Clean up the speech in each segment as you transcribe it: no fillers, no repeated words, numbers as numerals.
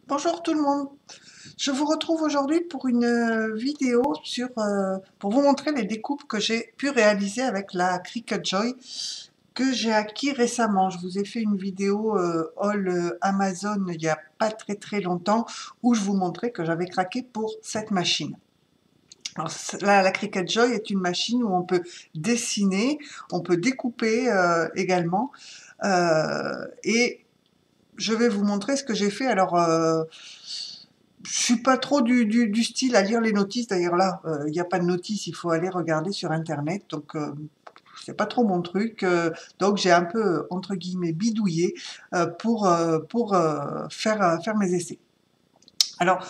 Bonjour tout le monde. Je vous retrouve aujourd'hui pour une vidéo pour vous montrer les découpes que j'ai pu réaliser avec la Cricut Joy que j'ai acquis récemment. Je vous ai fait une vidéo haul Amazon il y a pas très longtemps où je vous montrais que j'avais craqué pour cette machine. Alors, la Cricut Joy est une machine où on peut dessiner, on peut découper également et je vais vous montrer ce que j'ai fait. Alors, je suis pas trop du style à lire les notices. D'ailleurs là, il n'y a pas de notices, il faut aller regarder sur internet. Donc c'est pas trop mon truc. Donc j'ai un peu entre guillemets bidouillé pour faire mes essais. Alors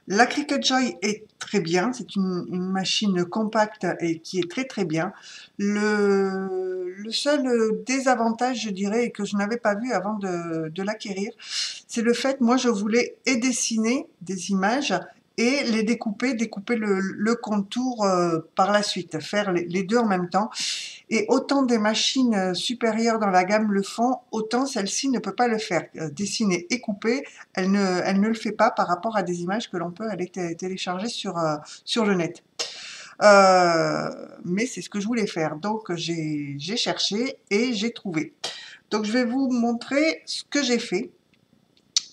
la Cricut Joy est très bien, c'est une machine compacte et qui est très bien. Le seul désavantage, je dirais, et que je n'avais pas vu avant de l'acquérir, c'est le fait, moi je voulais et dessiner des images et les découper le contour par la suite, faire les deux en même temps. Et autant des machines supérieures dans la gamme le font, autant celle-ci ne peut pas le faire. Dessiner et couper, elle ne le fait pas par rapport à des images que l'on peut aller télécharger sur le net. Mais c'est ce que je voulais faire. Donc j'ai cherché et j'ai trouvé. Donc je vais vous montrer ce que j'ai fait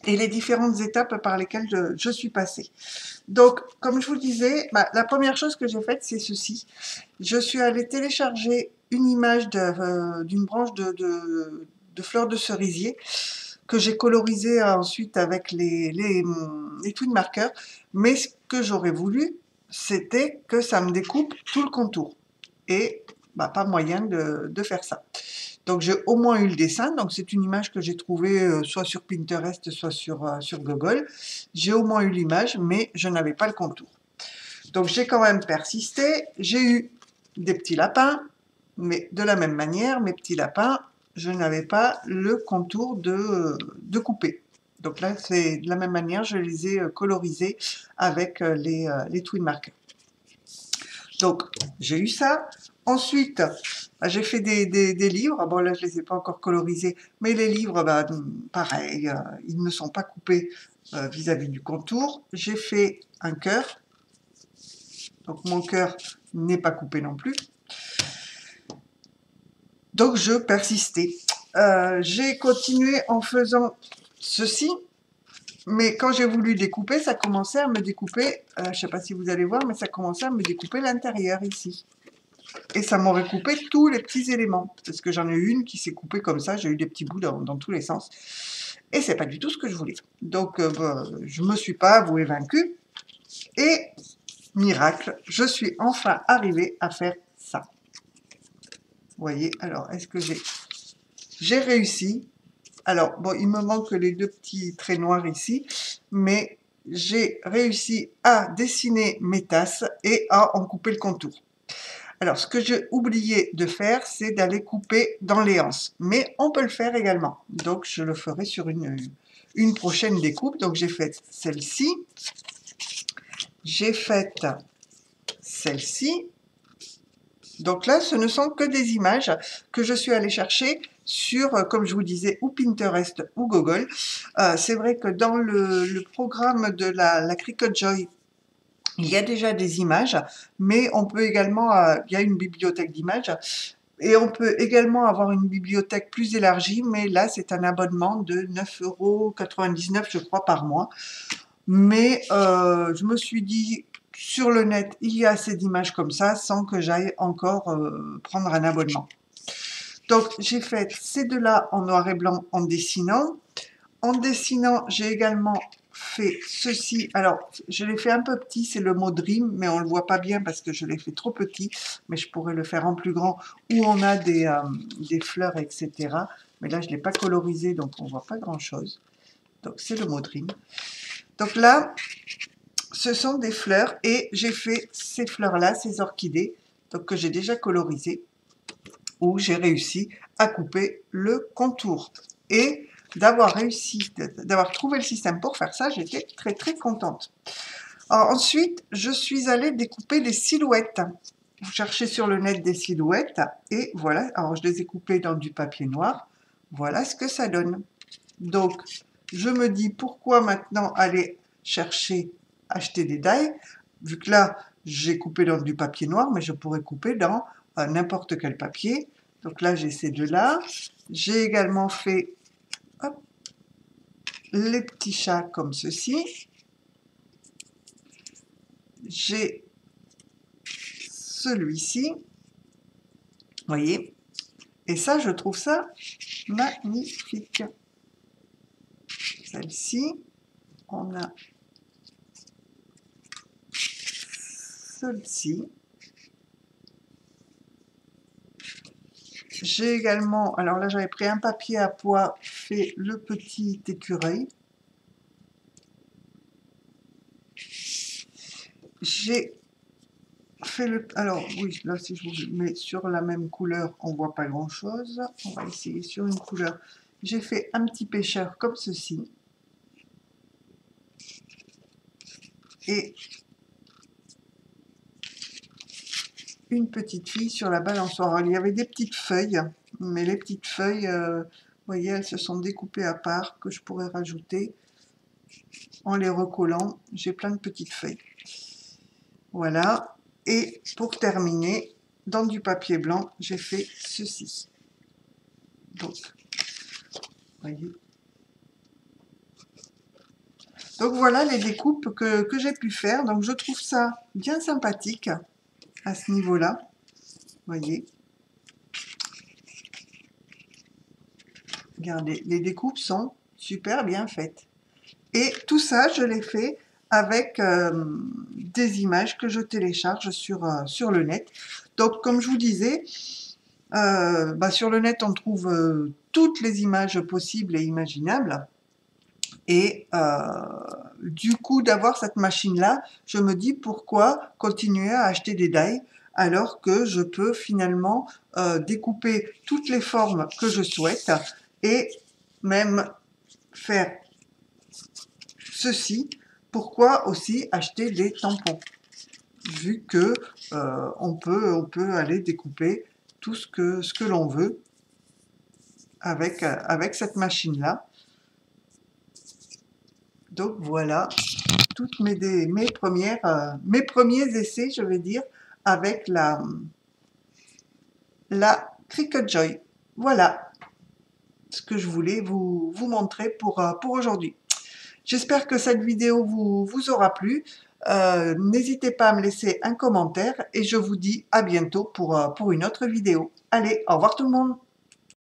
et les différentes étapes par lesquelles je suis passée. Donc, comme je vous le disais, la première chose que j'ai faite, c'est ceci. Je suis allée télécharger une image d'une branche de fleurs de cerisier que j'ai colorisée ensuite avec les twin markers. Mais ce que j'aurais voulu, c'était que ça me découpe tout le contour. Et pas moyen de faire ça. Donc j'ai au moins eu le dessin, donc c'est une image que j'ai trouvée soit sur Pinterest, soit sur Google. J'ai au moins eu l'image, mais je n'avais pas le contour. Donc j'ai quand même persisté, j'ai eu des petits lapins, mais de la même manière, mes petits lapins, je n'avais pas le contour de couper. Donc là, c'est de la même manière, je les ai colorisés avec les twin markers. Donc, j'ai eu ça. Ensuite, j'ai fait des livres. Bon, là, je les ai pas encore colorisés, mais les livres, pareil, ils ne sont pas coupés vis-à-vis du contour. J'ai fait un cœur. Donc, mon cœur n'est pas coupé non plus. Donc, je persistais. J'ai continué en faisant ceci. Mais quand j'ai voulu découper, ça commençait à me découper, je ne sais pas si vous allez voir, mais ça commençait à me découper l'intérieur ici. Et ça m'aurait coupé tous les petits éléments. Parce que j'en ai eu une qui s'est coupée comme ça, j'ai eu des petits bouts dans tous les sens. Et c'est pas du tout ce que je voulais. Donc je me suis pas avouée vaincue. Et miracle, je suis enfin arrivée à faire ça. Vous voyez, alors est-ce que j'ai réussi? Alors bon, il me manque les deux petits traits noirs ici, mais j'ai réussi à dessiner mes tasses et à en couper le contour. Alors, ce que j'ai oublié de faire, c'est d'aller couper dans les anses. Mais on peut le faire également. Donc, je le ferai sur une prochaine découpe. Donc, j'ai fait celle-ci. J'ai fait celle-ci. Donc là, ce ne sont que des images que je suis allée chercher sur, comme je vous disais, ou Pinterest ou Google. C'est vrai que dans le programme de la Cricut Joy, il y a déjà des images, mais on peut également, il y a une bibliothèque d'images, et on peut également avoir une bibliothèque plus élargie, mais là, c'est un abonnement de 9,99 €, je crois, par mois. Mais je me suis dit, sur le net, il y a assez d'images comme ça, sans que j'aille encore prendre un abonnement. Donc, j'ai fait ces deux-là en noir et blanc en dessinant. En dessinant, j'ai également fait ceci. Alors, je l'ai fait un peu petit, c'est le mot Dream, mais on ne le voit pas bien parce que je l'ai fait trop petit, mais je pourrais le faire en plus grand, où on a des fleurs, etc. Mais là, je ne l'ai pas colorisé, donc on ne voit pas grand-chose. Donc, c'est le mot Dream. Donc là, ce sont des fleurs, et j'ai fait ces fleurs-là, ces orchidées, donc que j'ai déjà colorisées, où j'ai réussi à couper le contour. Et d'avoir réussi, d'avoir trouvé le système pour faire ça, j'étais très contente. Alors ensuite, je suis allée découper des silhouettes. Vous cherchez sur le net des silhouettes, et voilà, alors je les ai coupées dans du papier noir. Voilà ce que ça donne. Donc, je me dis pourquoi maintenant aller chercher, acheter des die, vu que là, j'ai coupé dans du papier noir, mais je pourrais couper dans n'importe quel papier. Donc là, j'ai ces deux-là. J'ai également fait hop, les petits chats comme ceci. J'ai celui-ci, voyez. Et ça, je trouve ça magnifique. Celle-ci, on a celle-ci. J'ai également, alors là j'avais pris un papier à pois, fait le petit écureuil. J'ai fait le... Alors oui, là si je vous mets sur la même couleur, on voit pas grand chose. On va essayer sur une couleur. J'ai fait un petit pêcheur comme ceci. Et une petite fille sur la balançoire. Alors, il y avait des petites feuilles, mais les petites feuilles, vous voyez, elles se sont découpées à part, que je pourrais rajouter en les recollant. J'ai plein de petites feuilles. Voilà. Et pour terminer, dans du papier blanc, j'ai fait ceci. Donc, voyez. Donc voilà les découpes que j'ai pu faire. Donc je trouve ça bien sympathique à ce niveau-là. Voyez. Regardez, les découpes sont super bien faites. Et tout ça, je l'ai fait avec des images que je télécharge sur le net. Donc, comme je vous disais, sur le net, on trouve toutes les images possibles et imaginables. Et du coup, d'avoir cette machine-là, je me dis pourquoi continuer à acheter des die alors que je peux finalement découper toutes les formes que je souhaite et même faire ceci. Pourquoi aussi acheter des tampons, vu que on peut aller découper tout ce que l'on veut avec cette machine-là. Donc voilà toutes mes premiers essais, je vais dire, avec la Cricut Joy. Voilà ce que je voulais vous montrer pour aujourd'hui. J'espère que cette vidéo vous aura plu. N'hésitez pas à me laisser un commentaire et je vous dis à bientôt pour une autre vidéo. Allez, au revoir tout le monde!